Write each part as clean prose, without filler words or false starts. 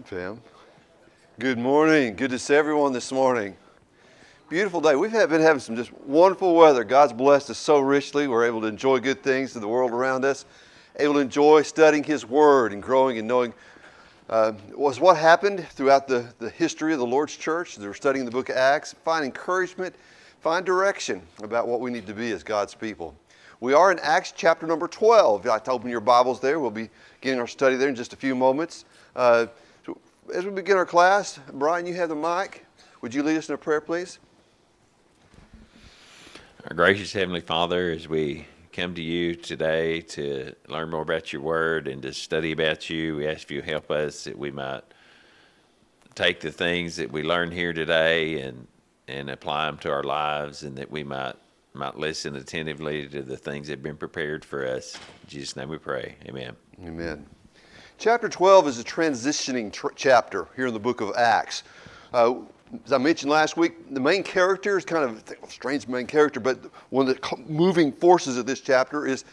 Pam. Good morning. Good to see everyone this morning. Beautiful day. We've been having some just wonderful weather. God's blessed us so richly. We're able to enjoy good things in the world around us, able to enjoy studying His Word and growing and knowing was what happened throughout the history of the Lord's church. They were studying the book of Acts, find encouragement, find direction about what we need to be as God's people. We are in Acts chapter number 12. If you'd like to open your Bibles there, we'll be beginning our study there in just a few moments. As we begin our class, Brian, you have the mic. Would you lead us in a prayer, please? Our gracious Heavenly Father, as we come to you today to learn more about your word and to study about you, we ask you to help us that we might take the things that we learn here today and apply them to our lives, and that we might listen attentively to the things that have been prepared for us. In Jesus' name we pray. Amen. Amen. Chapter 12 is a transitioning chapter here in the book of Acts. As I mentioned last week, the main character is kind of a strange main character, but one of the moving forces of this chapter is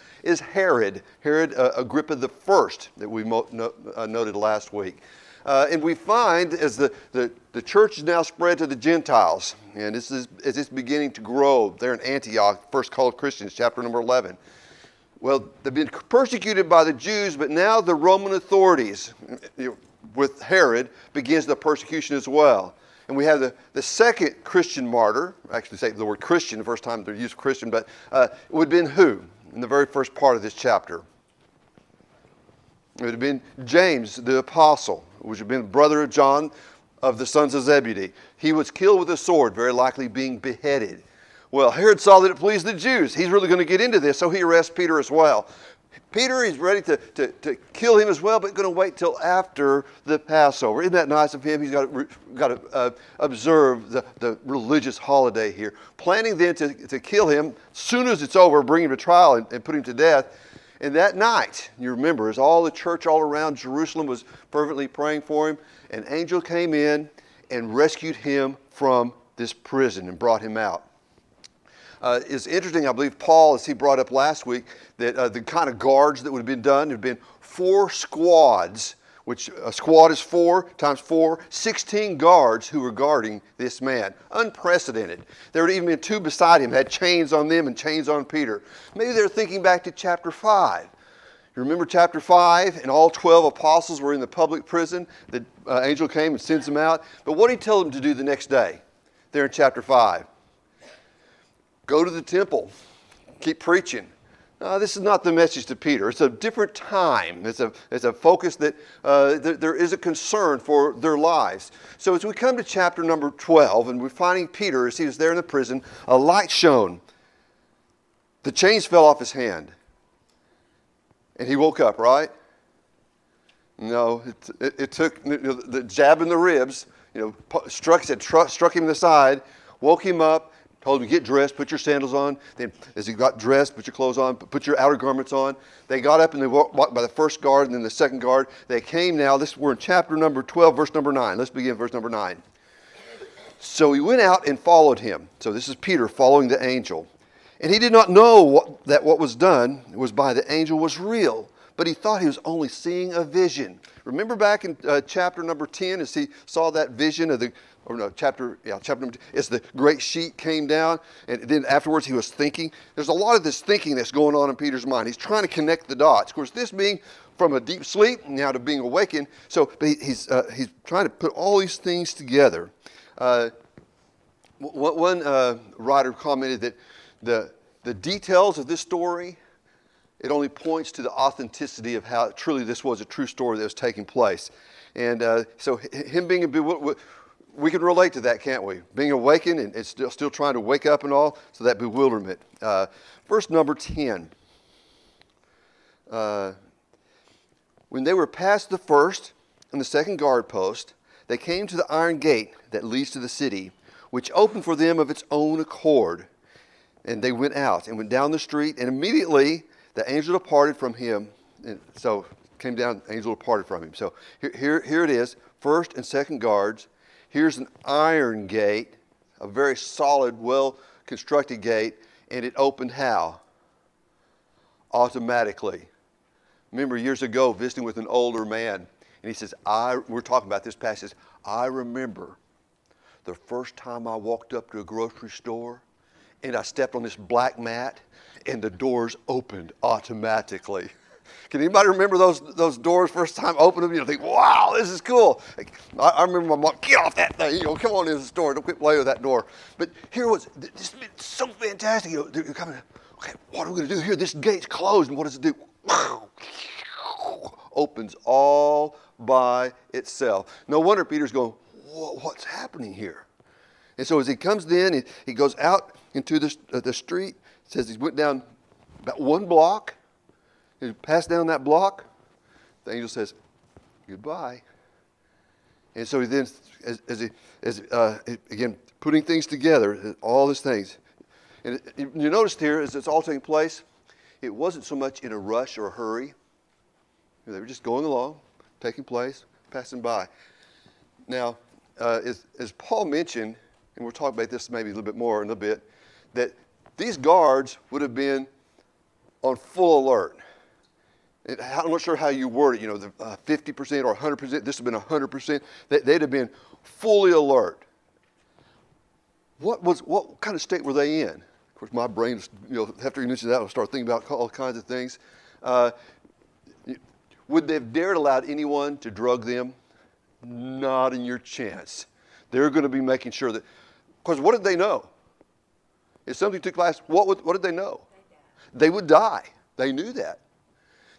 Herod Agrippa I that we noted last week. And we find as the church is now spread to the Gentiles, and as it's beginning to grow there in Antioch, first called Christians, chapter number 11. Well, they've been persecuted by the Jews, but now the Roman authorities, with Herod, begins the persecution as well. And we have the second Christian martyr, actually say the word Christian the first time they used Christian, but it would have been who in the very first part of this chapter? It would have been James the apostle, which would have been brother of John of the sons of Zebedee. He was killed with a sword, very likely being beheaded. Well, Herod saw that it pleased the Jews. He's really going to get into this, so he arrests Peter as well. Peter is ready to kill him as well, but going to wait till after the Passover. Isn't that nice of him? He's got to observe the religious holiday here. Planning then to kill him as soon as it's over, bring him to trial and put him to death. And that night, you remember, as all the church all around Jerusalem was fervently praying for him, an angel came in and rescued him from this prison and brought him out. It's interesting, I believe Paul, as he brought up last week, that the kind of guards that would have been done, there had been 4 squads, which a squad is 4 times 4, 16 guards who were guarding this man. Unprecedented. There had even been 2 beside him, had chains on them and chains on Peter. Maybe they're thinking back to chapter 5. You remember chapter 5, and all 12 apostles were in the public prison. The angel came and sends them out. But what did he tell them to do the next day? There in chapter 5. Go to the temple. Keep preaching. This is not the message to Peter. It's a different time. It's a focus that there is a concern for their lives. So as we come to chapter number 12, and we're finding Peter as he was there in the prison, a light shone. The chains fell off his hand. And he woke up, right? No, it took the jab in the ribs, struck him in the side, woke him up, told him, get dressed, put your sandals on. Then as he got dressed, put your clothes on, put your outer garments on. They got up and they walked by the first guard and then the second guard. They came now, we're in chapter number 12, verse number 9. Let's begin verse number 9. So he went out and followed him. So this is Peter following the angel. And he did not know that what was done was by the angel was real, but he thought he was only seeing a vision. Remember back in chapter number 10 as he saw that vision of chapter number 10, as the great sheet came down, and then afterwards he was thinking. There's a lot of this thinking that's going on in Peter's mind. He's trying to connect the dots. Of course, this being from a deep sleep now to being awakened, but he's trying to put all these things together. One writer commented that the details of this story, it only points to the authenticity of how truly this was a true story that was taking place. And so him being we can relate to that, can't we? Being awakened and still trying to wake up and all, so that bewilderment. Verse number 10. When they were past the first and the second guard post, they came to the iron gate that leads to the city, which opened for them of its own accord. And they went out and went down the street, and immediately the angel departed from him. And so came down, the angel departed from him. So here it is, first and second guards. Here's an iron gate a very solid, well-constructed gate, and it opened how? Automatically. Remember years ago visiting with an older man, and he says, we're talking about this passage, I remember the first time I walked up to a grocery store and I stepped on this black mat and the doors opened automatically. Can anybody remember those doors first time opening them? You think, wow, this is cool. I remember my mom, get off that thing, come on in the store, don't quit playing with that door. But here was, this has been so fantastic. They're coming, okay, what are we going to do here? This gate's closed, and what does it do? Opens all by itself. No wonder Peter's going, what's happening here? And so as he comes in, he goes out into the street. It says he went down about 1 block. He passed down that block. The angel says, goodbye. And so he then, again, putting things together, all these things. And you noticed here, as it's all taking place, it wasn't so much in a rush or a hurry. They were just going along, taking place, passing by. Now, as Paul mentioned, and we'll talk about this maybe a little bit more in a bit, that these guards would have been on full alert. I'm not sure how you word it, the 50% or 100%, this would have been 100%. They'd have been fully alert. What kind of state were they in? Of course, my brain, after you mentioned that, I'll start thinking about all kinds of things. Would they have dared allowed anyone to drug them? Not in your chance. They're going to be making sure that, because what did they know? If something took place, what did they know? They would die. They knew that.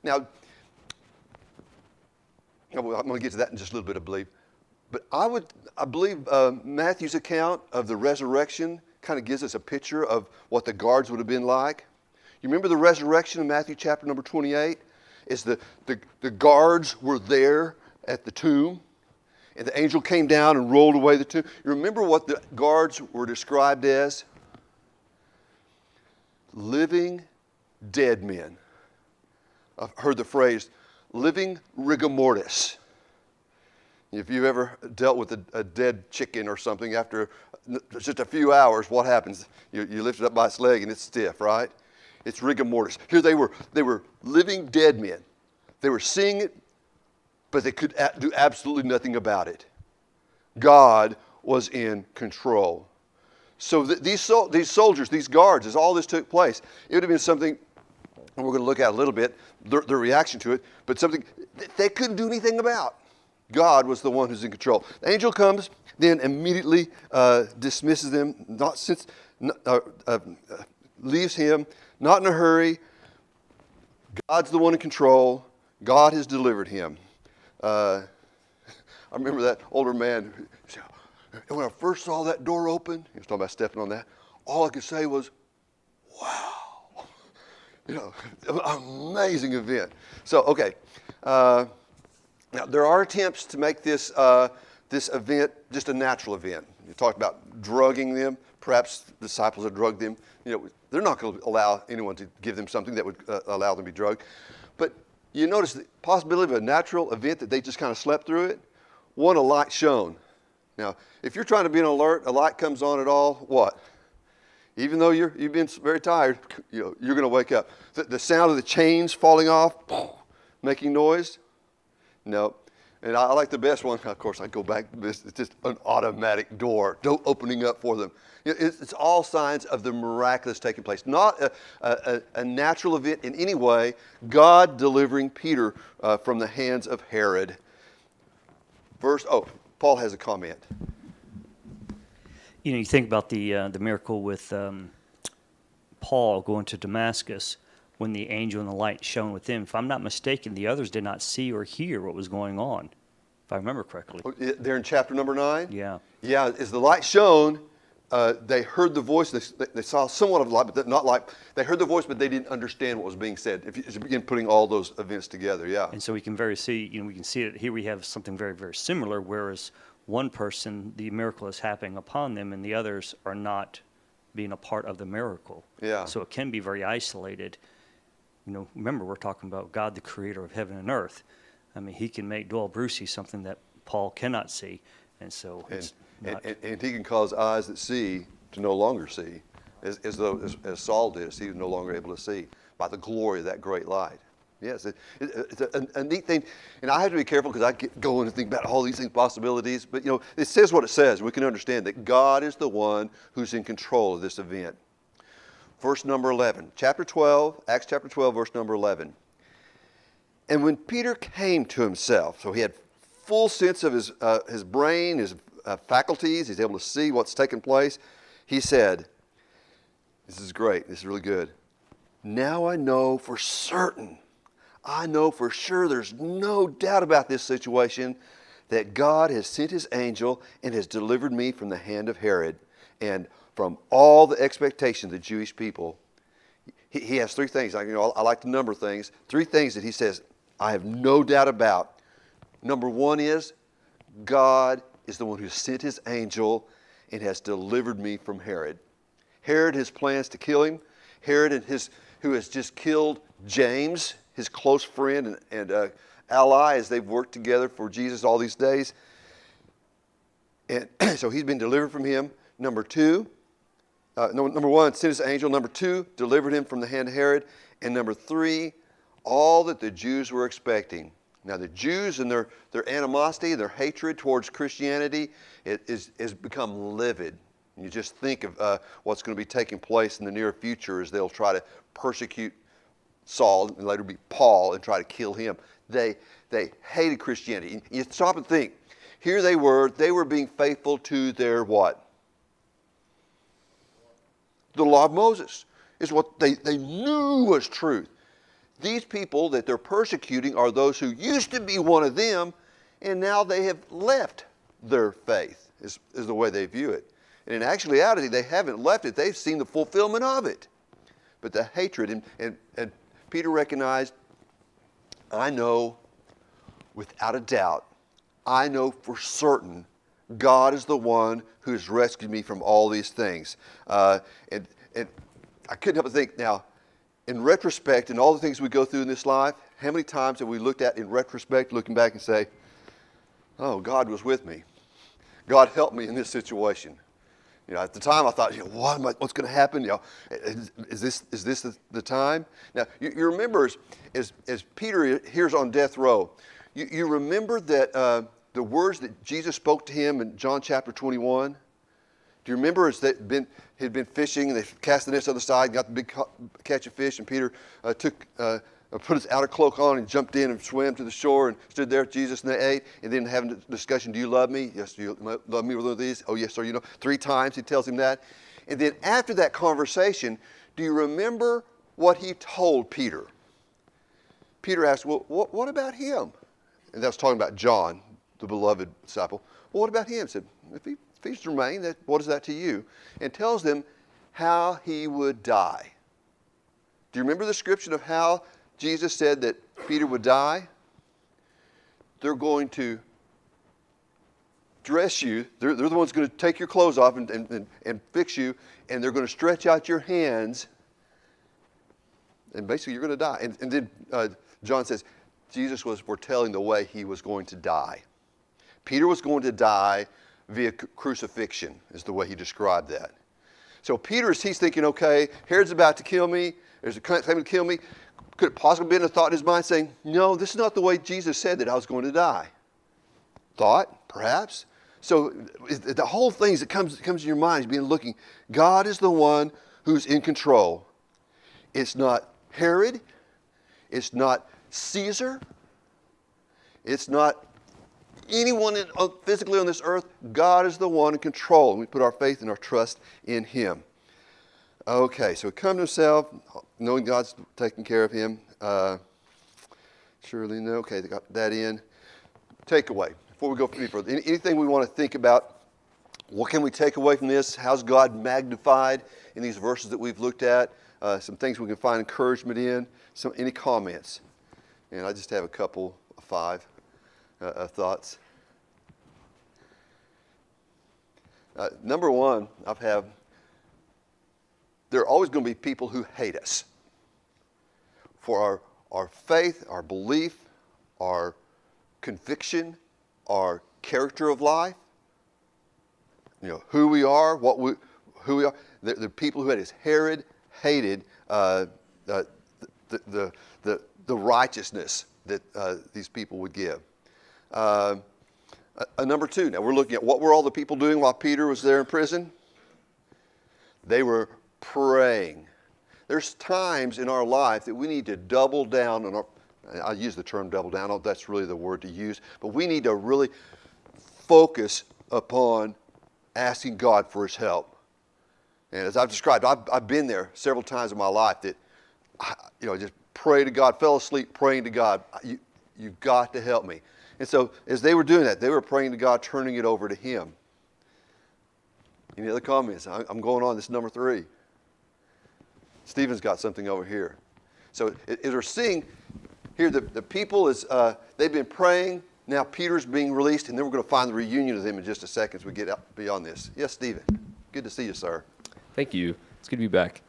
Now, I'm going to get to that in just a little bit, I believe. But I believe Matthew's account of the resurrection kind of gives us a picture of what the guards would have been like. You remember the resurrection in Matthew chapter number 28? Is the guards were there at the tomb, and the angel came down and rolled away the tomb. You remember what the guards were described as? Living dead men. I've heard the phrase, living rigor mortis. If you've ever dealt with a dead chicken or something, after just a few hours, what happens? You lift it up by its leg and it's stiff, right? It's rigor mortis. Here they were living dead men. They were seeing it, but they could do absolutely nothing about it. God was in control. So these soldiers, these guards, as all this took place, it would have been something, and we're going to look at a little bit, their reaction to it, but something they couldn't do anything about. God was the one who's in control. The angel comes, then immediately dismisses them, leaves him, not in a hurry. God's the one in control. God has delivered him. I remember that older man, and when I first saw that door open, he was talking about stepping on that, all I could say was, wow. Amazing event. So, okay. Now, there are attempts to make this event just a natural event. You talked about drugging them. Perhaps the disciples have drugged them. They're not going to allow anyone to give them something that would allow them to be drugged. But you notice the possibility of a natural event that they just kind of slept through it. One, a light shone. Now, if you're trying to be on alert, a light comes on at all, what? Even though you've been very tired, you're going to wake up. The sound of the chains falling off, making noise. No. And I like the best one, of course, I go back to this, it's just an automatic door opening up for them. It's all signs of the miraculous taking place. Not a natural event in any way. God delivering Peter from the hands of Herod. Paul has a comment. You think about the miracle with Paul going to Damascus when the angel and the light shone with him. If I'm not mistaken, the others did not see or hear what was going on, if I remember correctly. They're in chapter number 9? Yeah. Yeah, as the light shone, they heard the voice. They saw somewhat of light, but not like, they heard the voice, but they didn't understand what was being said. If you begin putting all those events together, yeah. And so we can we can see it here. We have something very, very similar, whereas one person, the miracle is happening upon them, and the others are not being a part of the miracle. Yeah. So it can be very isolated. Remember, we're talking about God, the creator of heaven and earth. I mean, he can make Doyle Bruce see something that Paul cannot see. And so And he can cause eyes that see to no longer see, as Saul did, as he was no longer able to see by the glory of that great light. Yes, it's a neat thing. And I have to be careful because I get going and think about all these things, possibilities. But, it says what it says. We can understand that God is the one who's in control of this event. Verse number 11, Acts chapter 12, verse number 11. And when Peter came to himself, so he had full sense of his brain, his faculties, he's able to see what's taking place, he said, this is great, this is really good. Now I know for certain, I know for sure, there's no doubt about this situation, that God has sent his angel and has delivered me from the hand of Herod and from all the expectations of the Jewish people. He has three things. I like to number things. Three things that he says, I have no doubt about. Number one is, God is the one who sent his angel and has delivered me from Herod. Herod, his plans to kill him. Herod, who has just killed James, his close friend and ally, as they've worked together for Jesus all these days. And so he's been delivered from him. Number one, sent his angel. Number two, delivered him from the hand of Herod. And number three, all that the Jews were expecting. Now the Jews and their animosity, their hatred towards Christianity is become livid. You just think of what's going to be taking place in the near future as they'll try to persecute Saul and later be Paul and try to kill him. They hated Christianity. You stop and think. Here they were being faithful to their what? The law of Moses is what they knew was truth. These people that they're persecuting are those who used to be one of them, and now they have left their faith, is the way they view it. And in actuality, they haven't left it. They've seen the fulfillment of it. But the hatred, and Peter recognized, I know without a doubt, I know for certain, God is the one who has rescued me from all these things. And I couldn't help but think, now, in retrospect, and all the things we go through in this life, how many times have we looked at in retrospect, looking back and say, oh, God was with me. God helped me in this situation. At the time I thought, what's going to happen? Is this the time? Now, you remember as Peter hears on death row, you remember that the words that Jesus spoke to him in John chapter 21? Do you remember as they had been fishing and they cast the nets on the side and got the big catch of fish, and Peter put his outer cloak on and jumped in and swam to the shore and stood there with Jesus and they ate, and then having a discussion, do you love me? Yes, do you love me with one of these? Oh, yes, sir. 3 times he tells him that. And then after that conversation, do you remember what he told Peter? Peter asked, well, what about him? And that was talking about John, the beloved disciple. Well, what about him? He said, if he's remained, what is that to you? And tells them how he would die. Do you remember the description of how Jesus said that Peter would die? They're going to dress you. They're the ones going to take your clothes off and fix you, and they're going to stretch out your hands, and basically you're going to die. And then John says Jesus was foretelling the way he was going to die. Peter was going to die via crucifixion, is the way he described that. So Peter, he's thinking, okay, Herod's about to kill me. There's a claim to kill me. Could it possibly been a thought in his mind saying, no, this is not the way Jesus said that I was going to die? Thought, perhaps. So the whole thing that comes in your mind is being looking. God is the one who's in control. It's not Herod. It's not Caesar. It's not anyone physically on this earth. God is the one in control, and we put our faith and our trust in him. Okay, so come to himself, knowing God's taking care of him. Surely no. Okay, they got that in. Takeaway. Before we go any further, anything we want to think about, what can we take away from this? How's God magnified in these verses that we've looked at? Some things we can find encouragement in. Any comments? And I just have a couple, 5 thoughts. Number one, there are always going to be people who hate us for our faith, our belief, our conviction, our character of life. who we are, who we are. The people who had this Herod hated the righteousness that these people would give. Number two, now we're looking at what were all the people doing while Peter was there in prison? They were praying. There's times in our life that we need to double down on our, I use the term double down, I don't know if that's really the word to use, but we need to really focus upon asking God for his help. And as I've described, I've been there several times in my life that, just pray to God, fell asleep praying to God, you've got to help me. And so as they were doing that, they were praying to God, turning it over to him. Any other comments? I'm going on. This is number 3. Stephen's got something over here. So as we're seeing here, the people, they've been praying. Now Peter's being released, and then we're going to find the reunion of them in just a second as we get out beyond this. Yes, Stephen. Good to see you, sir. Thank you. It's good to be back.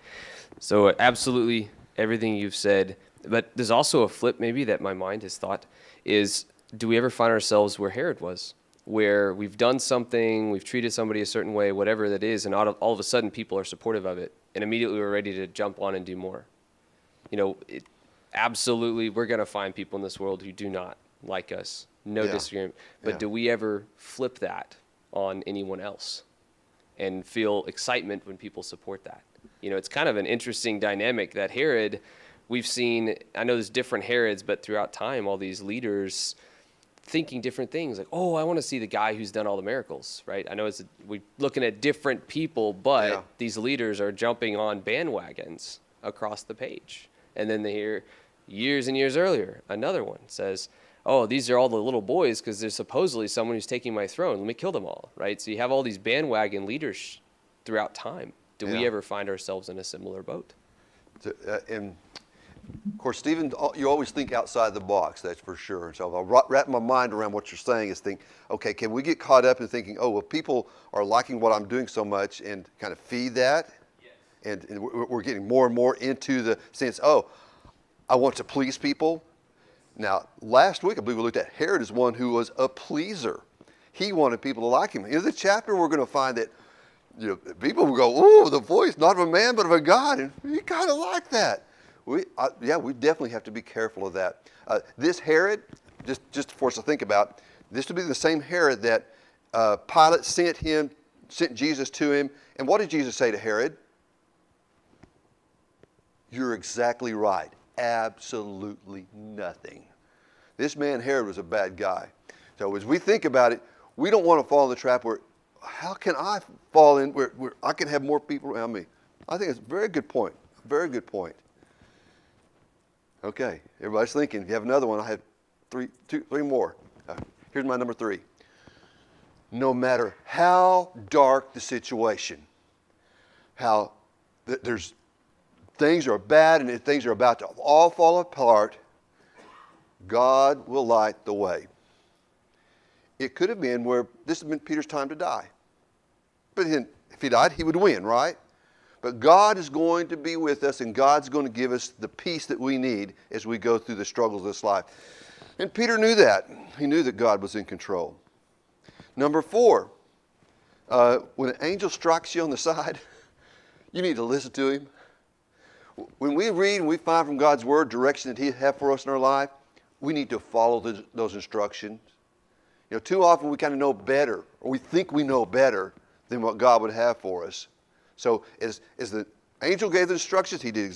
So absolutely everything you've said, but there's also a flip maybe that my mind has thought is, do we ever find ourselves where Herod was, where we've done something, we've treated somebody a certain way, whatever that is, and all of a sudden people are supportive of it, and immediately we're ready to jump on and do more. Absolutely, we're going to find people in this world who do not like us, no disagreement. But do we ever flip that on anyone else and feel excitement when people support that? It's kind of an interesting dynamic that Herod, we've seen, I know there's different Herods, but throughout time, all these leaders thinking different things, like, oh, I want to see the guy who's done all the miracles, right? I know we're looking at different people, but these leaders are jumping on bandwagons across the page. And then they hear years and years earlier, another one says, oh, these are all the little boys because there's supposedly someone who's taking my throne. Let me kill them all, right? So you have all these bandwagon leaders throughout time. Do we ever find ourselves in a similar boat? And of course, Stephen, you always think outside the box, that's for sure. So if I wrap my mind around what you're saying is think, okay, can we get caught up in thinking, oh, well, people are liking what I'm doing so much and kind of feed that? Yes. And we're getting more and more into the sense, oh, I want to please people. Now, last week, I believe we looked at Herod as one who was a pleaser. He wanted people to like him. In the chapter, we're going to find that people will go, oh, the voice, not of a man, but of a God. And you kind of like that. We definitely have to be careful of that. This Herod, just for us to think about, this would be the same Herod that Pilate sent Jesus to him. And what did Jesus say to Herod? You're exactly right. Absolutely nothing. This man Herod was a bad guy. So as we think about it, we don't want to fall in the trap where, how can I fall in where I can have more people around me? I think it's a very good point. Very good point. Okay, everybody's thinking. If you have another one, I have three more. Here's my number 3. No matter how dark the situation, how there's things are bad and things are about to all fall apart, God will light the way. It could have been where this had been Peter's time to die. But if he died, he would win, right? But God is going to be with us, and God's going to give us the peace that we need as we go through the struggles of this life. And Peter knew that. He knew that God was in control. Number 4, when an angel strikes you on the side, you need to listen to him. When we read and we find from God's Word direction that He has for us in our life, we need to follow those instructions. Too often we kind of know better, or we think we know better than what God would have for us. So as the angel gave the instructions, he did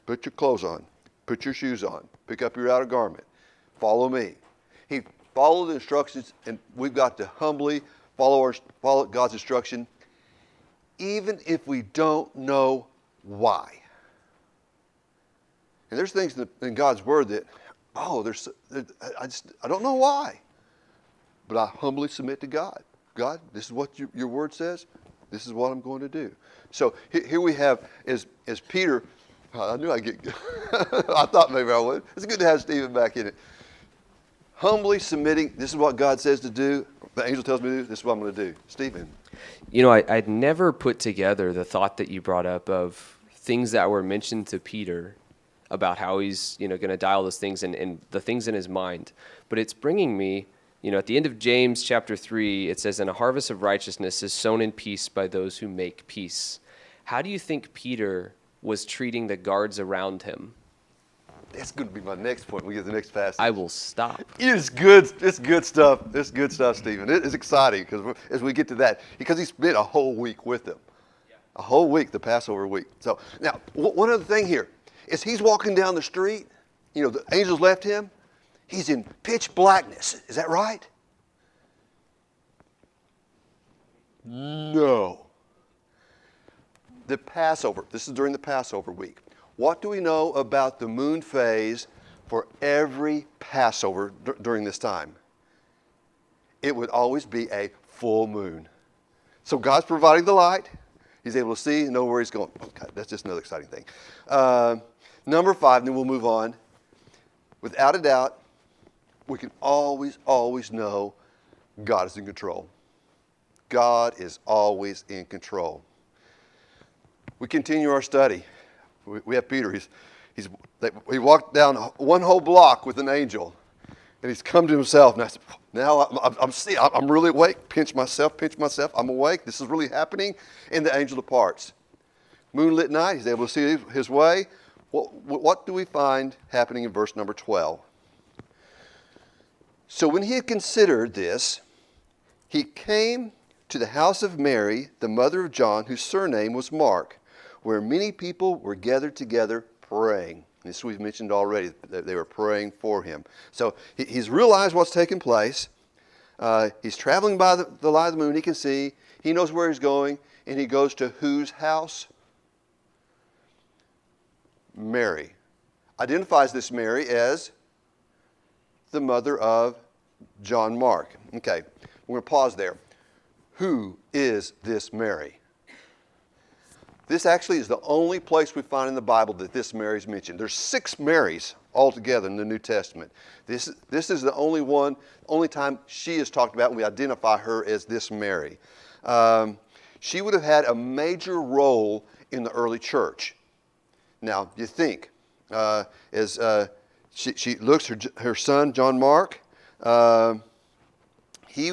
put your clothes on, put your shoes on, pick up your outer garment, follow me. He followed the instructions, and we've got to humbly follow God's instruction, even if we don't know why. And there's things in God's Word that, I don't know why. But I humbly submit to God. God, this is what your Word says. This is what I'm going to do. So here we have, as Peter, I knew I'd get, I thought maybe I would. It's good to have Stephen back in it. Humbly submitting, this is what God says to do. The angel tells me to do, this is what I'm going to do. Stephen. I'd never put together the thought that you brought up of things that were mentioned to Peter about how he's, going to die, all those things and the things in his mind. But it's bringing me, At the end of James chapter 3, it says, "And a harvest of righteousness is sown in peace by those who make peace." How do you think Peter was treating the guards around him? That's going to be my next point when we get to the next passage. I will stop. It's good. It's good stuff. It's good stuff, Stephen. It is exciting because as we get to that, because he spent a whole week with them, a whole week, the Passover week. So now, one other thing here is he's walking down the street. The angels left him. He's in pitch blackness. Is that right? No. The Passover. This is during the Passover week. What do we know about the moon phase for every Passover during this time? It would always be a full moon. So God's providing the light. He's able to see and know where he's going. Okay, that's just another exciting thing. Number 5, and then we'll move on. Without a doubt, we can always know God is in control. God is always in control. We continue our study. We have Peter. He walked down one whole block with an angel, and he's come to himself. And I said, now I'm really awake. Pinch myself. I'm awake. This is really happening. And the angel departs. Moonlit night. He's able to see his way. What do we find happening in verse number 12? So when he had considered this, he came to the house of Mary, the mother of John, whose surname was Mark, where many people were gathered together praying. This we've mentioned already, that they were praying for him. So he's realized what's taking place. He's traveling by the light of the moon. He can see. He knows where he's going. And he goes to whose house? Mary. Identifies this Mary as the mother of John Mark. Okay, we're going to pause there. Who is this Mary? This actually is the only place we find in the Bible that this Mary is mentioned. There's 6 Marys altogether in the New Testament. This is the only time she is talked about, and we identify her as this Mary. She would have had a major role in the early church. Now, you think, as she looks, her son, John Mark, he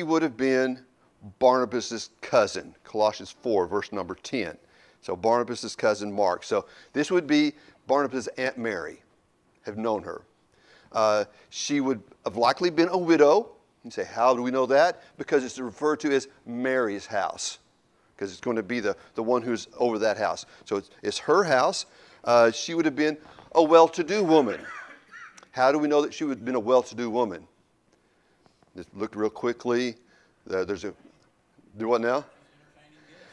would have been Barnabas' cousin, Colossians 4, verse number 10. So Barnabas' cousin Mark. So this would be Barnabas' Aunt Mary, have known her. She would have likely been a widow. You say, how do we know that? Because it's referred to as Mary's house, because it's going to be the one who's over that house. So it's her house. She would have been a well-to-do woman. How do we know that she would have been a well-to-do woman? Just look real quickly. Do what now?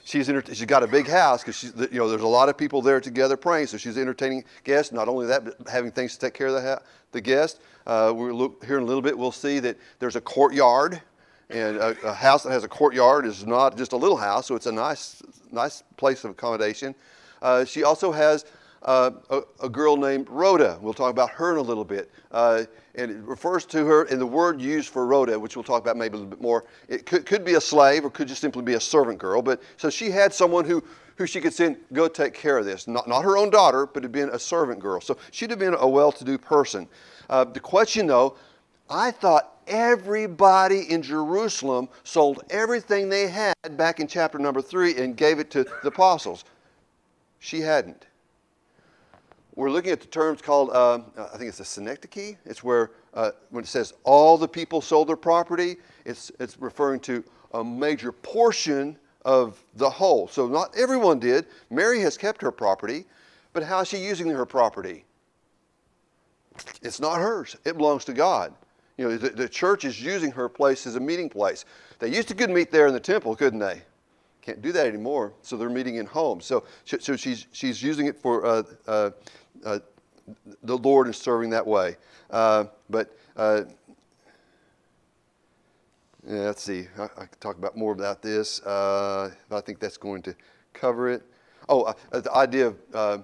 She's got a big house because there's a lot of people there together praying. So she's entertaining guests. Not only that, but having things to take care of the guest. We'll look here in a little bit. We'll see that there's a courtyard, and a house that has a courtyard is not just a little house. So it's a nice place of accommodation. She also has a girl named Rhoda. We'll talk about her in a little bit. And it refers to her, and the word used for Rhoda, which we'll talk about maybe a little bit more, it could be a slave or could just simply be a servant girl. But so she had someone who she could send, go take care of this. Not her own daughter, but had been a servant girl. So she'd have been a well-to-do person. The question, though, I thought everybody in Jerusalem sold everything they had back in chapter number 3 and gave it to the apostles. She hadn't. We're looking at the terms called, I think it's a synecdoche. It's where, when it says all the people sold their property, it's referring to a major portion of the whole. So not everyone did. Mary has kept her property, but how is she using her property? It's not hers. It belongs to God. The church is using her place as a meeting place. They used to could meet there in the temple, couldn't they? Can't do that anymore. So they're meeting in homes. So she's using it for the Lord and serving that way. Let's see. I could talk about more about this. I think that's going to cover it. The idea of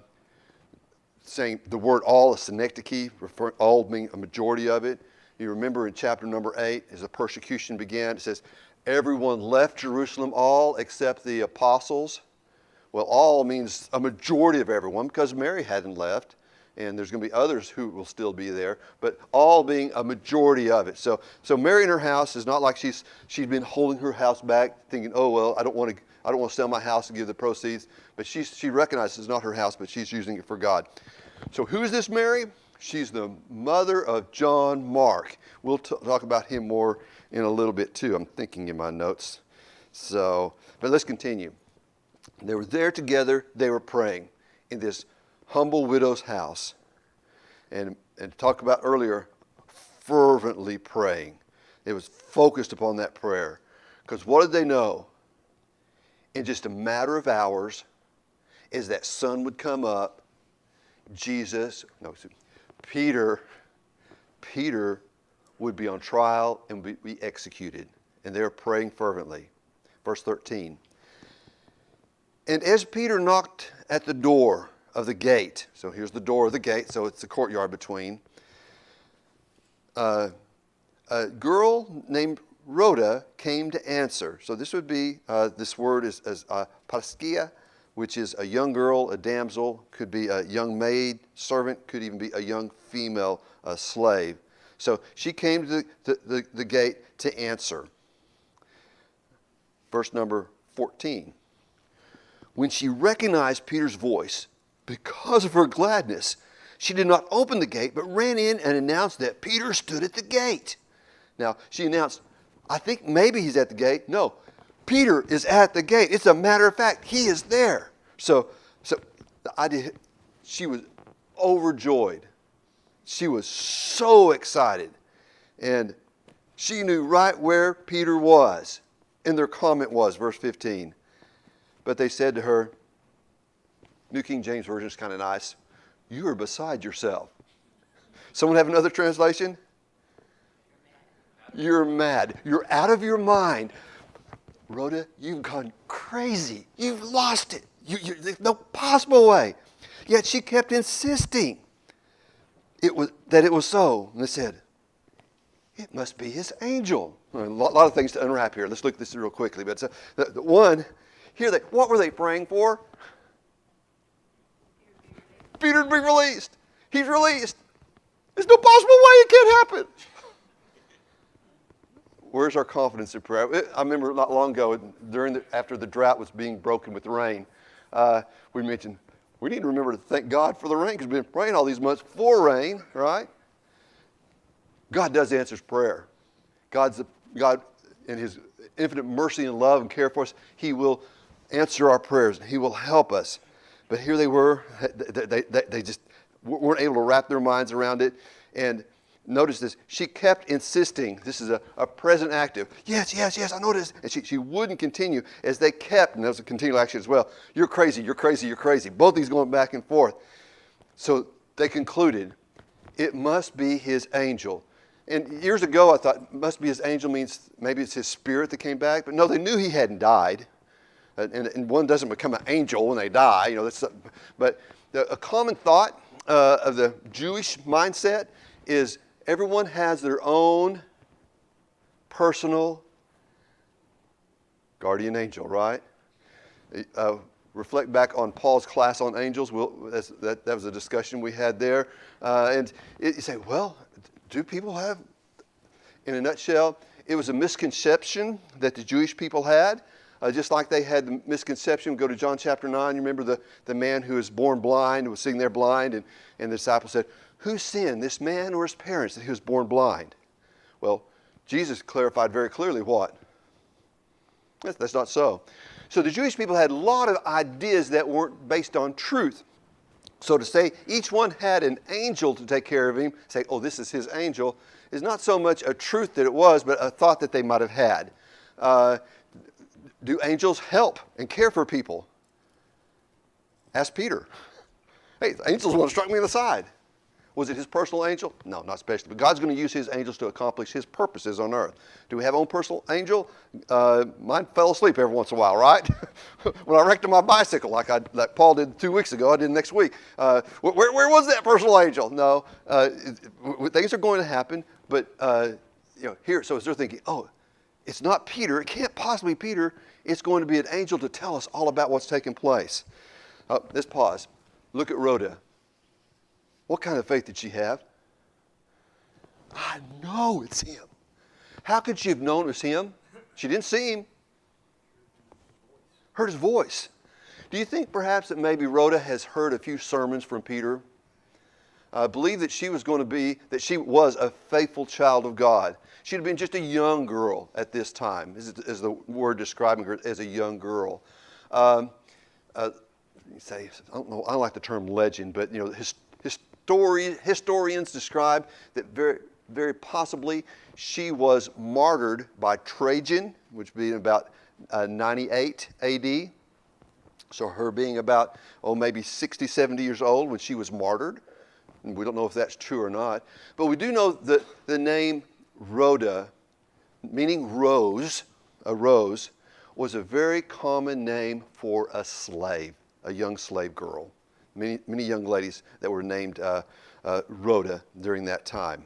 saying the word all, a synecdoche, all being a majority of it. You remember in chapter number 8, as the persecution began, it says, everyone left Jerusalem, all except the apostles. Well, all means a majority of everyone, because Mary hadn't left. and there's going to be others who will still be there, but all being a majority of it. So Mary in her house is not like she's been holding her house back, thinking, oh well, I don't want to sell my house and give the proceeds. But she recognizes it's not her house, but she's using it for God. So who's this Mary? She's the mother of John Mark. We'll talk about him more in a little bit too. I'm thinking in my notes. But let's continue. They were there together. They were praying in this humble widow's house. And talk about earlier, fervently praying. It was focused upon that prayer. Because what did they know? In just a matter of hours, as that sun would come up, Peter would be on trial and be executed. And they're praying fervently. Verse 13. And as Peter knocked at the door of the gate, so here's the door of the gate, so it's the courtyard between, a girl named Rhoda came to answer. So this would be, this word is paskia, which is a young girl, a damsel, could be a young maid, servant, could even be a young female slave. So she came to the gate to answer. Verse number 14. When she recognized Peter's voice, because of her gladness, she did not open the gate, but ran in and announced that Peter stood at the gate. Now, she announced, I think maybe he's at the gate. No, Peter is at the gate. It's a matter of fact, he is there. So the idea, she was overjoyed. She was so excited. And she knew right where Peter was. And their comment was, verse 15, but they said to her, New King James Version is kind of nice, you are beside yourself. Someone have another translation? You're mad. You're out of your mind. Rhoda, you've gone crazy. You've lost it. There's no possible way. Yet she kept insisting that it was so. And they said, it must be his angel. A lot of things to unwrap here. Let's look at this real quickly. But the one, what were they praying for? Peter to be released. He's released. There's no possible way it can't happen. Where's our confidence in prayer? I remember not long ago, after the drought was being broken with rain, we mentioned we need to remember to thank God for the rain because we've been praying all these months for rain, right? God does answer prayer. God, in His infinite mercy and love and care for us, He will answer our prayers. He will help us. But here they were. They just weren't able to wrap their minds around it. And notice this. She kept insisting. This is a present active. Yes, I know this. And she wouldn't continue as they kept, and that was a continual action as well. You're crazy, you're crazy, you're crazy. Both these going back and forth. So they concluded, it must be his angel. And years ago I thought, must be his angel means maybe it's his spirit that came back. But no, they knew he hadn't died. And one doesn't become an angel when they die. But a common thought of the Jewish mindset is everyone has their own personal guardian angel, right? Reflect back on Paul's class on angels. That was a discussion we had there. And you say, well, do people have, in a nutshell, it was a misconception that the Jewish people had. Just like they had the misconception, go to John chapter 9, you remember the man who was born blind, was sitting there blind, and the disciples said, who sinned, this man or his parents, that he was born blind? Well, Jesus clarified very clearly what? That's not so. So the Jewish people had a lot of ideas that weren't based on truth. So to say each one had an angel to take care of him, say, oh, this is his angel, is not so much a truth that it was, but a thought that they might have had. Do angels help and care for people? Ask Peter. Hey, the angels want to strike me in the side. Was it his personal angel? No, not especially. But God's going to use his angels to accomplish his purposes on earth. Do we have our own personal angel? Mine fell asleep every once in a while, right? When I wrecked on my bicycle, like Paul did 2 weeks ago, I did next week. Where was that personal angel? No. Things are going to happen, but here, so they're thinking, oh, it's not Peter. It can't possibly be Peter. It's going to be an angel to tell us all about what's taking place. Let's pause. Look at Rhoda. What kind of faith did she have? I know it's him. How could she have known it was him? She didn't see him. Heard his voice. Do you think perhaps that maybe Rhoda has heard a few sermons from Peter? I believe that she was a faithful child of God. She'd have been just a young girl at this time, as the word describing her as a young girl. I don't know, I don't like the term legend, but historians describe that very, very possibly she was martyred by Trajan, which would be about 98 AD. So her being about, maybe 60, 70 years old when she was martyred. And we don't know if that's true or not. But we do know that the name Rhoda, meaning rose, a rose, was a very common name for a slave, a young slave girl. Many young ladies that were named Rhoda during that time.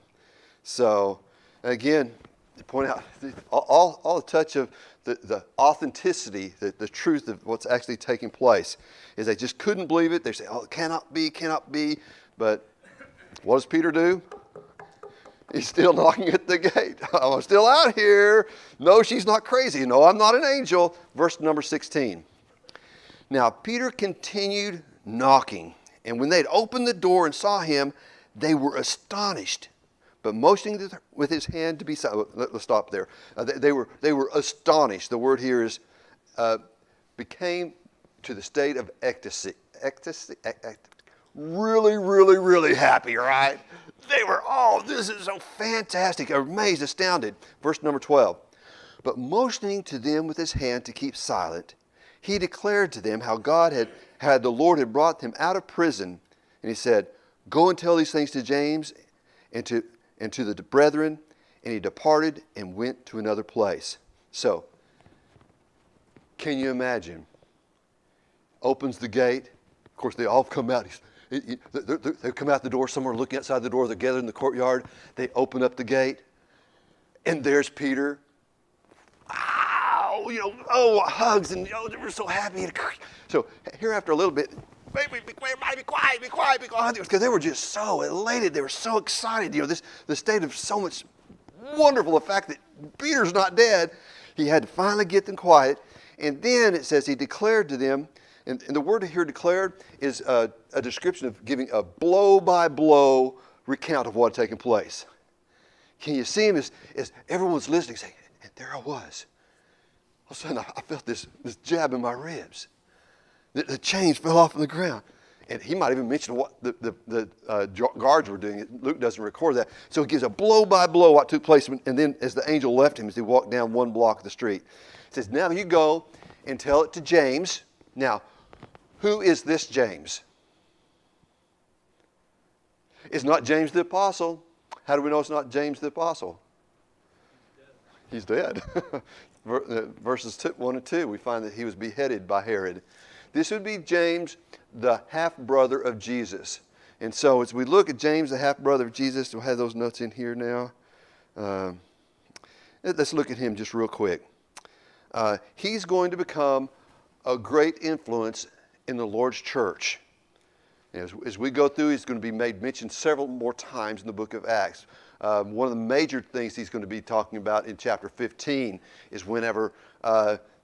So, again, to point out all the touch of the authenticity, the truth of what's actually taking place, is they just couldn't believe it. They say, it cannot be. But what does Peter do? He's still knocking at the gate. I'm still out here. No, she's not crazy. No, I'm not an angel. Verse number 16. Now, Peter continued knocking, and when they'd opened the door and saw him, they were astonished. But motioning with his hand to be silent. Let's stop there. They were astonished. The word here is became to the state of ecstasy. Really, really, really happy, right? They were, this is so fantastic, amazed, astounded. Verse number 12. But motioning to them with his hand to keep silent, he declared to them how the Lord had brought him out of prison. And he said, go and tell these things to James and to the brethren. And he departed and went to another place. So, can you imagine? Opens the gate. Of course, they all come out. They come out the door, somewhere looking outside the door. They're gathered in the courtyard. They open up the gate. And there's Peter. Hugs. And they were so happy. So, here after a little bit, be quiet. Because they were just so elated. They were so excited. The state of so much wonderful, the fact that Peter's not dead. He had to finally get them quiet. And then it says he declared to them, and the word here declared is a description of giving a blow-by-blow recount of what had taken place. Can you see him as everyone's listening, saying, and there I was. All of a sudden I felt this jab in my ribs. The chains fell off on the ground. And he might even mention what the guards were doing. Luke doesn't record that. So he gives a blow-by-blow what took place. And then as the angel left him, as he walked down one block of the street, it says, now you go and tell it to James. Now, who is this James? It's not James the Apostle. How do we know it's not James the Apostle? He's dead. Verses 1 and 2, we find that he was beheaded by Herod. This would be James, the half-brother of Jesus. And so as we look at James, the half-brother of Jesus, we'll have those notes in here now. Let's look at him just real quick. He's going to become a great influence in the Lord's church. As we go through, he's going to be made mention several more times in the book of Acts. One of the major things he's going to be talking about in chapter 15 is whenever,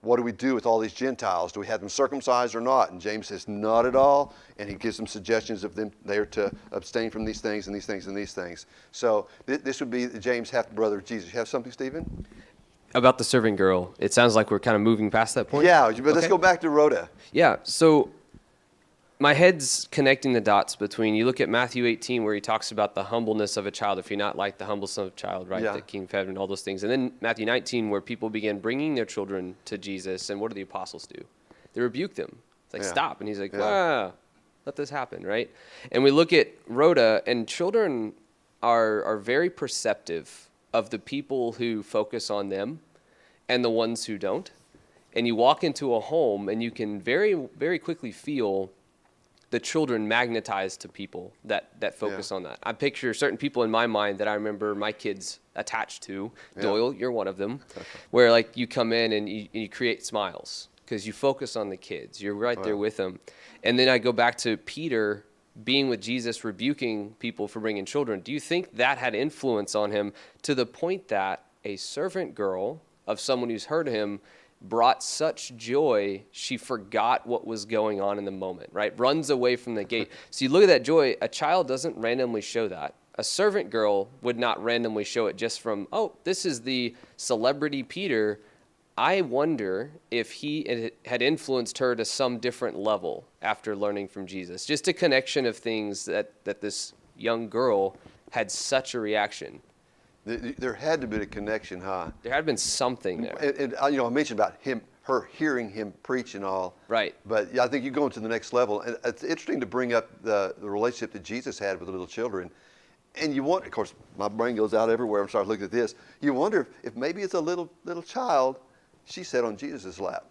what do we do with all these Gentiles? Do we have them circumcised or not? And James says, not at all. And he gives them suggestions of them. They are to abstain from these things and these things and these things. So this would be James, half-brother of Jesus. You have something, Stephen? About the servant girl, it sounds like we're kind of moving past that point. Yeah, but let's go back to Rhoda. Yeah, so my head's connecting the dots between, you look at Matthew 18 where he talks about the humbleness of a child, if you're not like the humble son of a child, right, the king of heaven, all those things. And then Matthew 19 where people began bringing their children to Jesus, and what do the apostles do? They rebuke them. It's like, stop. And he's like, let this happen, right? And we look at Rhoda, and children are very perceptive of the people who focus on them and the ones who don't. And you walk into a home and you can very, very quickly feel the children magnetized to people that focus on that. I picture certain people in my mind that I remember my kids attached to. Doyle, you're one of them, where like you come in and you create smiles because you focus on the kids. You're right there with them. And then I go back to Peter being with Jesus, rebuking people for bringing children, do you think that had influence on him to the point that a servant girl of someone who's heard him brought such joy, she forgot what was going on in the moment, right? Runs away from the gate. So you look at that joy, a child doesn't randomly show that. A servant girl would not randomly show it just from, oh, this is the celebrity Peter. I wonder if he had influenced her to some different level after learning from Jesus. Just a connection of things that this young girl had such a reaction. There had to be a connection, huh? There had been something there. And you know, I mentioned about her hearing him preach and all. Right. But yeah, I think you're going to the next level. And it's interesting to bring up the relationship that Jesus had with the little children. And you wonder, of course, my brain goes out everywhere. I'm starting looking at this. You wonder if maybe as a little child, she sat on Jesus' lap.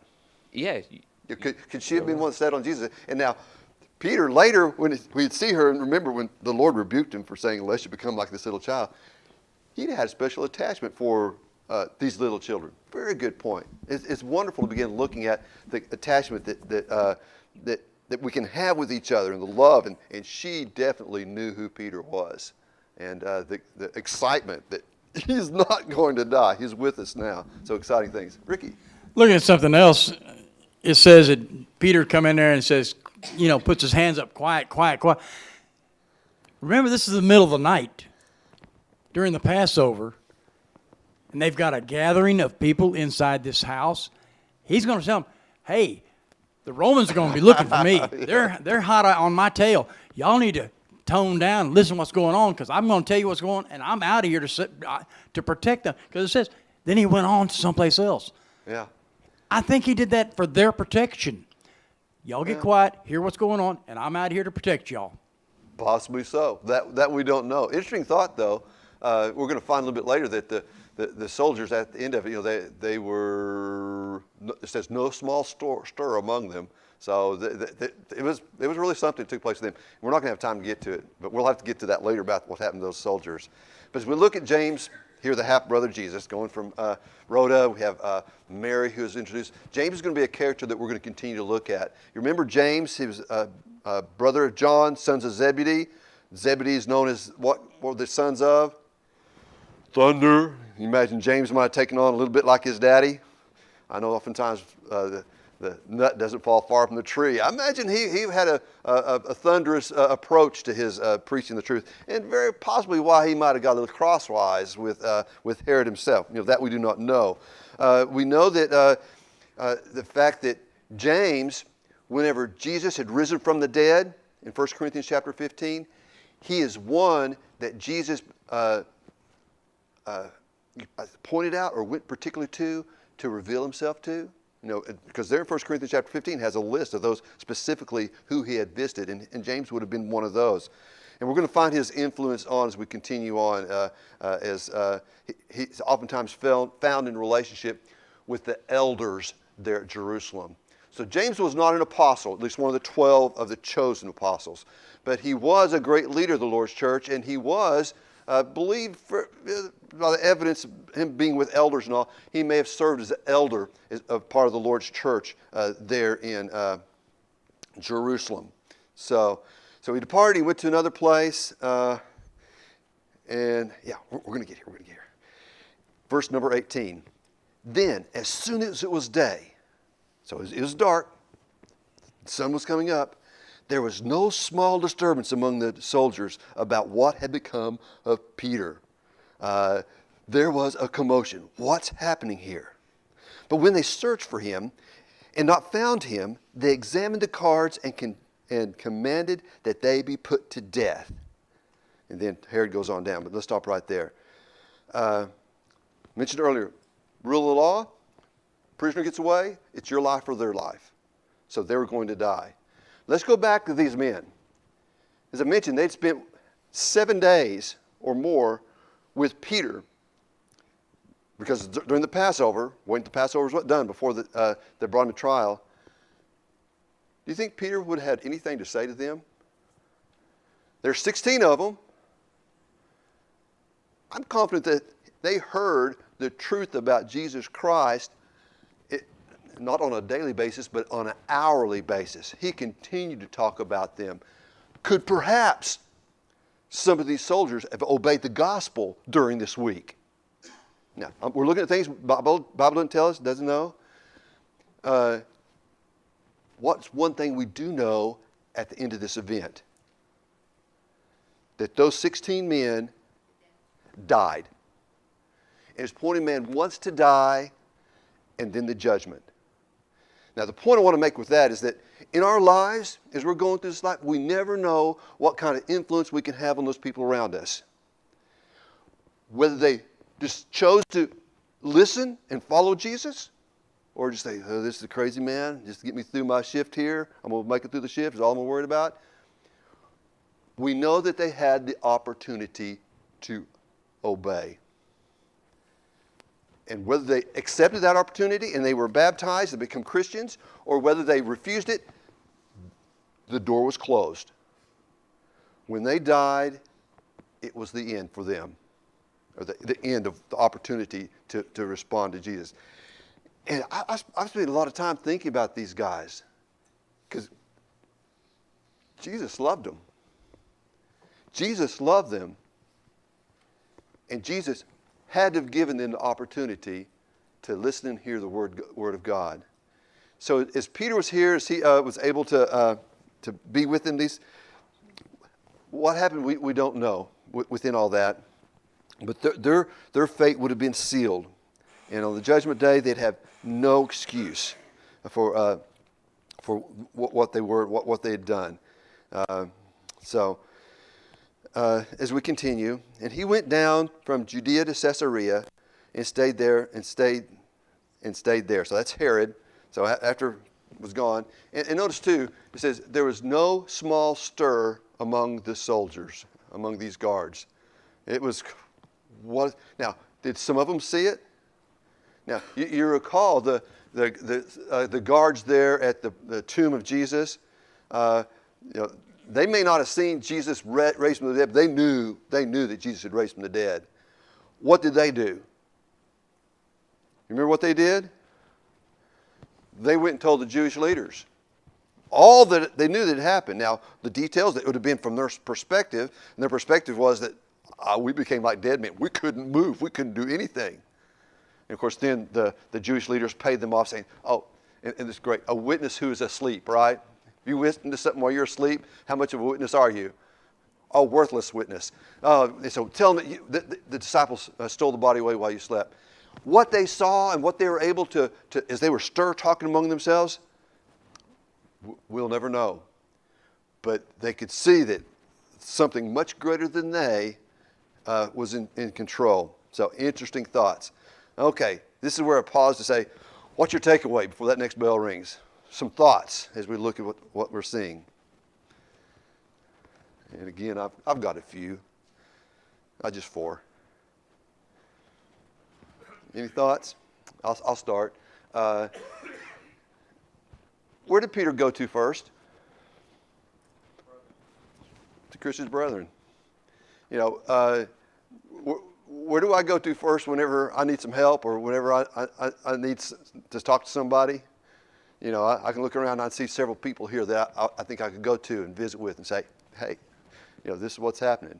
Yeah. Could she have been one that sat on Jesus? And now, Peter, later, when we'd see her, and remember when the Lord rebuked him for saying, "Lest you become like this little child," he had a special attachment for these little children. Very good point. It's wonderful to begin looking at the attachment that we can have with each other and the love. And she definitely knew who Peter was. And the excitement that he's not going to die. He's with us now. So exciting things. Ricky. Looking at something else, it says that Peter come in there and says, puts his hands up, quiet, quiet, quiet. Remember, this is the middle of the night during the Passover, and they've got a gathering of people inside this house. He's going to tell them, hey, the Romans are going to be looking for me. They're hot on my tail. Y'all need to tone down and listen to what's going on, because I'm going to tell you what's going on, and I'm out of here to protect them. Because it says, then he went on to someplace else. Yeah. I think he did that for their protection. Y'all get quiet, hear what's going on, and I'm out here to protect y'all. Possibly so. That we don't know. Interesting thought, though. We're going to find a little bit later that the soldiers at the end of it, they were, it says, no small stir among them. So it was really something that took place with them. We're not going to have time to get to it, but we'll have to get to that later about what happened to those soldiers. But as we look at James, here the half-brother Jesus, going from Rhoda, we have Mary who is introduced. James is going to be a character that we're going to continue to look at. You remember James? He was brother of John, sons of Zebedee. Zebedee is known as what were the sons of? Thunder. You imagine James might have taken on a little bit like his daddy. I know oftentimes the nut doesn't fall far from the tree. I imagine he had a thunderous approach to his preaching the truth, and very possibly why he might have got a little crosswise with Herod himself. That we do not know. We know that the fact that James, whenever Jesus had risen from the dead in 1 Corinthians chapter 15, he is one that Jesus pointed out or went particularly to reveal himself to. Because there in 1 Corinthians chapter 15 has a list of those specifically who he had visited, and James would have been one of those. And we're going to find his influence on as we continue on, as he's oftentimes found in relationship with the elders there at Jerusalem. So James was not an apostle, at least one of the 12 of the chosen apostles, but he was a great leader of the Lord's church, and he was believed, by the evidence of him being with elders and all, he may have served as an elder as part of the Lord's church there in Jerusalem. So he departed, he went to another place, and yeah, we're going to get here. Verse number 18. Then, as soon as it was day, so it was dark, the sun was coming up, there was no small disturbance among the soldiers about what had become of Peter. There was a commotion. What's happening here? But when they searched for him and not found him, they examined the cards and commanded that they be put to death. And then Herod goes on down, but let's stop right there. Mentioned earlier, rule of law, prisoner gets away, it's your life or their life. So they were going to die. Let's go back to these men. As I mentioned, they'd spent 7 days or more with Peter, because during the Passover, when the Passover was done before they brought him to trial, do you think Peter would have had anything to say to them? There's 16 of them. I'm confident that they heard the truth about Jesus Christ, not on a daily basis, but on an hourly basis. He continued to talk about them Could perhaps some of these soldiers have obeyed the gospel during this week? Now, we're looking at things Bible doesn't tell us, doesn't know. What's one thing we do know at the end of this event? That those 16 men died. And his pointing man wants to die, and then the judgment. Now, the point I want to make with that is that in our lives, as we're going through this life, we never know what kind of influence we can have on those people around us. Whether they just chose to listen and follow Jesus, or just say, oh, this is a crazy man, just get me through my shift here. I'm going to make it through the shift, is all I'm worried about. We know that they had the opportunity to obey. And whether they accepted that opportunity and they were baptized and become Christians, or whether they refused it, the door was closed. When they died, it was the end for them, or the end of the opportunity to respond to Jesus. And I've spent a lot of time thinking about these guys, because Jesus loved them. Jesus loved them. And Jesus had to have given them the opportunity to listen and hear the word of God. So as Peter was here, as he was able to be within these, what happened we don't know within all that. But their fate would have been sealed. And on the judgment day, they'd have no excuse for what they were, what they had done. As we continue, and he went down from Judea to Caesarea and stayed there. So that's Herod. So after it was gone. And notice too, it says there was no small stir among the soldiers, among these guards. It was what? Now, did some of them see it? Now, you recall the guards there at the tomb of Jesus. They may not have seen Jesus raised from the dead, but they knew that Jesus had raised from the dead. What did they do? You remember what they did? They went and told the Jewish leaders. All that they knew that had happened. Now, the details, that would have been from their perspective, and their perspective was that we became like dead men. We couldn't move. We couldn't do anything. And of course, then the Jewish leaders paid them off saying, oh, and it's great, a witness who is asleep, right? If you witness something while you're asleep, how much of a witness are you? A worthless witness. And so tell them that the disciples stole the body away while you slept. What they saw and what they were able to as they were talking among themselves, we'll never know. But they could see that something much greater than they was in control. So interesting thoughts. Okay, this is where I pause to say, what's your takeaway before that next bell rings? Some thoughts as we look at what we're seeing. And again, I've got a few. Just 4. Any thoughts? I'll start. Where did Peter go to first? To Christian's brethren. Where do I go to first whenever I need some help, or whenever I need to talk to somebody? I can look around and I see several people here that I think I could go to and visit with and say, hey, this is what's happening.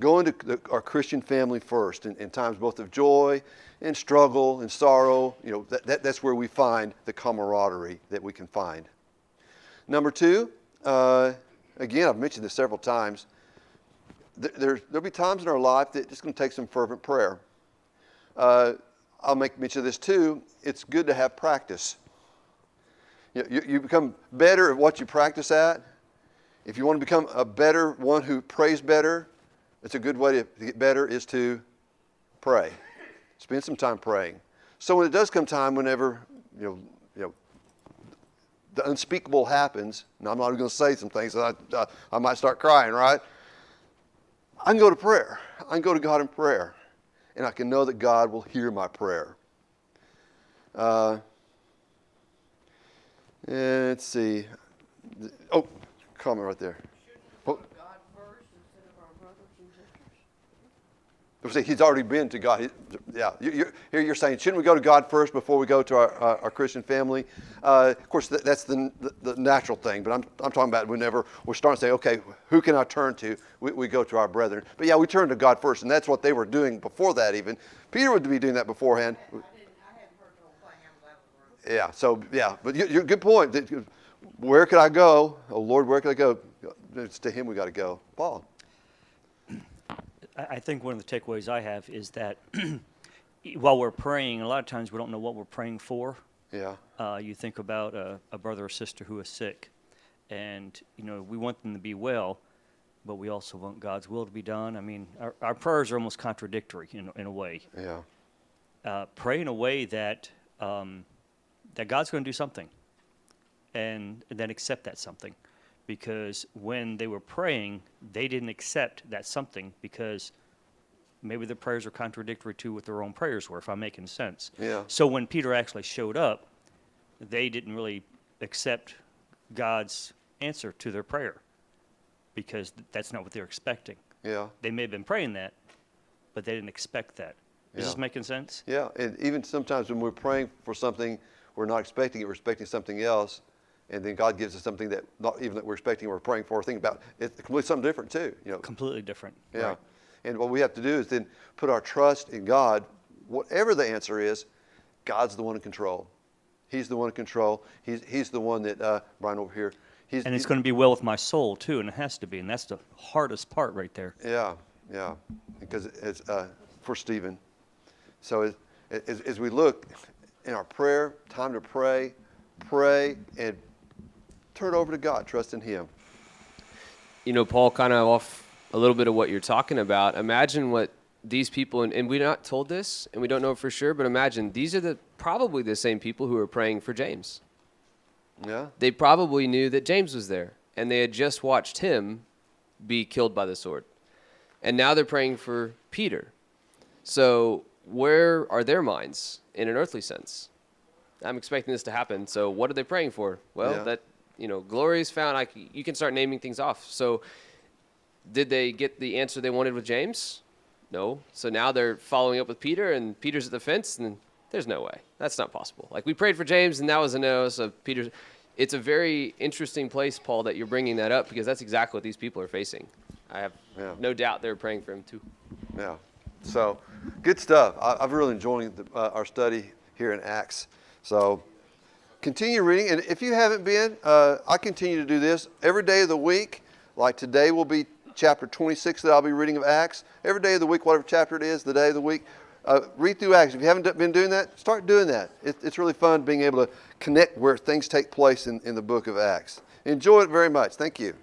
Going to our Christian family first in times both of joy and struggle and sorrow. That's where we find the camaraderie that we can find. Number 2, again, I've mentioned this several times. There'll be times in our life that it's going to take some fervent prayer. I'll make mention of this too. It's good to have practice. You become better at what you practice at. If you want to become a better one who prays better, it's a good way to get better is to pray. Spend some time praying. So when it does come time, whenever the unspeakable happens, and I'm not going to say some things that I might start crying, right? I can go to prayer. I can go to God in prayer, and I can know that God will hear my prayer. Let's see. Oh, comment right there. Shouldn't we put God first instead of our brothers and sisters? See, he's already been to God. Yeah, here you're saying, shouldn't we go to God first before we go to our Christian family? Of course, that's the natural thing. But I'm talking about whenever we're starting to say, okay, who can I turn to? We go to our brethren. But yeah, we turn to God first, and that's what they were doing before that. Even Peter would be doing that beforehand. I hadn't heard the whole thing. I'm glad we were. Yeah. So yeah, but you're good point. Where could I go? Oh Lord, where could I go? It's to Him we got to go. Paul. I think one of the takeaways I have is that while we're praying, a lot of times we don't know what we're praying for. Yeah. You think about a brother or sister who is sick, and we want them to be well, but we also want God's will to be done. I mean, our prayers are almost contradictory in a way. Yeah. Pray in a way that that God's going to do something, and then accept that something. Because when they were praying, they didn't accept that something because maybe their prayers are contradictory to what their own prayers were, if I'm making sense. Yeah. So when Peter actually showed up, they didn't really accept God's answer to their prayer because that's not what they're expecting. Yeah. They may have been praying that, but they didn't expect that. Is this Yeah. making sense? Yeah. And even sometimes when we're praying for something, we're not expecting it. We're expecting something else. And then God gives us something that not even that we're expecting, we're praying for, think about. It's completely something different too. Completely different. Yeah. Right. And what we have to do is then put our trust in God. Whatever the answer is, God's the one in control. He's the one in control. He's the one that, Brian over here. And it's going to be well with my soul too, and it has to be. And that's the hardest part right there. Yeah, yeah. Because it's for Stephen. So as we look in our prayer, time to pray and turn it over to God, trust in Him. Paul, kind of off a little bit of what you're talking about. Imagine what these people, and we're not told this, and we don't know for sure, but imagine these are probably the same people who are praying for James. Yeah. They probably knew that James was there, and they had just watched him be killed by the sword. And now they're praying for Peter. So where are their minds in an earthly sense? I'm expecting this to happen. So what are they praying for? Well, Yeah. that, glory is found. You can start naming things off. So did they get the answer they wanted with James? No. So now they're following up with Peter, and Peter's at the fence, and there's no way. That's not possible. Like, we prayed for James, and that was a no, so Peter's... It's a very interesting place, Paul, that you're bringing that up, because that's exactly what these people are facing. I have no doubt they're praying for him, too. Yeah. So, good stuff. I've really enjoyed our study here in Acts. So, continue reading. And if you haven't been, I continue to do this every day of the week. Like today will be chapter 26 that I'll be reading of Acts. Every day of the week, whatever chapter it is, the day of the week, read through Acts. If you haven't been doing that, start doing that. It's really fun being able to connect where things take place in the book of Acts. Enjoy it very much. Thank you.